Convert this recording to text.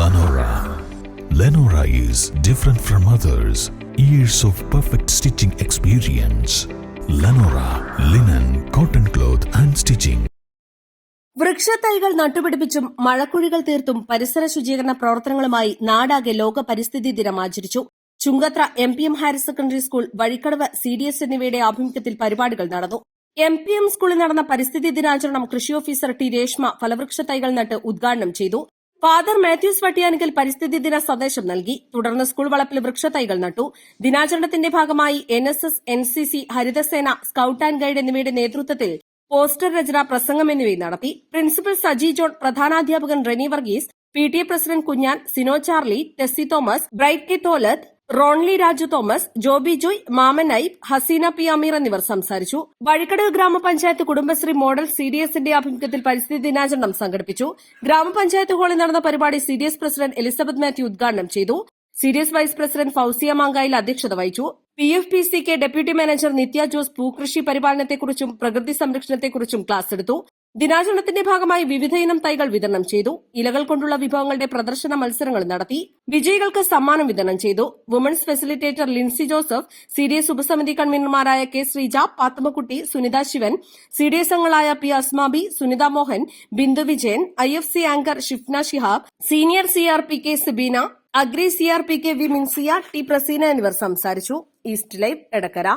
Lenora. Lenora is different from others. Years of perfect stitching experience. Lenora, linen, cotton cloth and stitching. വൃക്ഷത്തൈകൾ നട്ടുപിടിപ്പിച്ചും മഴക്കുഴികൾ തീർത്തും പരിസര ശുചീകരണ പ്രവർത്തനങ്ങളുമായി നാടാകെ ലോക പരിസ്ഥിതി ദിനം ആചരിച്ചു. Chungathara MPM higher secondary school, Vazhikkadavu CDS എന്നിവയുടെ ആഭിമുഖ്യത്തിൽ പരിപാടികൾ നടന്നു. MPM സ്കൂളിൽ നടന്ന പരിസ്ഥിതി ദിനാചരണം കൃഷി ഓഫീസർ T. രേഷ്മ ഫലവൃക്ഷ തൈകൾ നട്ട് ഉദ്ഘാടനം ചെയ്തു. ഫാദർ മാത്യൂസ് വട്ടിയാനിക്കൽ പരിസ്ഥിതി ദിന സന്ദേശം നൽകി. തുടർന്ന് സ്കൂൾ വളപ്പിൽ വൃക്ഷത്തൈകൾ നട്ടു. ദിനാചരണത്തിന്റെ ഭാഗമായി NSS, NCC, ഹരിതസേന, സ്കൌട്ട് ആൻഡ് ഗൈഡ് എന്നിവയുടെ നേതൃത്വത്തിൽ പോസ്റ്റർ രചന, പ്രസംഗം എന്നിവയും നടത്തി. പ്രിൻസിപ്പൽ സജി ജോൺ, പ്രധാനാധ്യാപകൻ Reni Varghese, PTA president Kunjan, Sino Charlie, Tessy Thomas, Bright K Tholath, Ronly Raju Thomas, Joby Joy, Maman Ibe, Hasina P. അമീർ എന്നിവർ സംസാരിച്ചു. വഴിക്കടവ് ഗ്രാമപഞ്ചായത്ത് കുടുംബശ്രീ മോഡൽ CDSന്റെ ആഭിമുഖ്യത്തിൽ പരിസ്ഥിതി ദിനാചരണം സംഘടിപ്പിച്ചു. ഗ്രാമപഞ്ചായത്ത് ഹാളിൽ നടന്ന പരിപാടി CDS പ്രസിഡന്റ് എലിസബത്ത് മാത്യു ഉദ്ഘാടനം ചെയ്തു. CDS വൈസ് പ്രസിഡന്റ് ഫൌസിയ മാങ്കായിൽ അധ്യക്ഷത വഹിച്ചു. PFPCK ഡെപ്യൂട്ടി മാനേജർ നിത്യ ജോസ് ഭൂകൃഷി പരിപാലനത്തെക്കുറിച്ചും പ്രകൃതി സംരക്ഷണത്തെക്കുറിച്ചും ക്ലാസ് എടുത്തു. ദിനാചരണത്തിന്റെ ഭാഗമായി വിവിധ ഇനം തൈകൾ വിതരണം ചെയ്തു. ഇലകൾ കൊണ്ടുള്ള വിഭവങ്ങളുടെ പ്രദർശന മത്സരങ്ങൾ നടത്തി. വിജയികൾക്ക് സമ്മാനം വിതരണം ചെയ്തു. Women's facilitator Lincy Joseph, CDS ഉപസമിതി കൺവീനർമാരായ K. ശ്രീജ, പാത്തുമ്മക്കുട്ടി, സുനിത ശിവൻ, CDS അംഗങ്ങളായ P. Asmabi, Sunitha Mohan, Bindu Vijayan, IFC anchor Shifna Shihab, senior CRPK Sibeena, agri CRPK V Minsiya, T. Praseena എന്നിവർ സംസാരിച്ചു. East Live, Edakkara.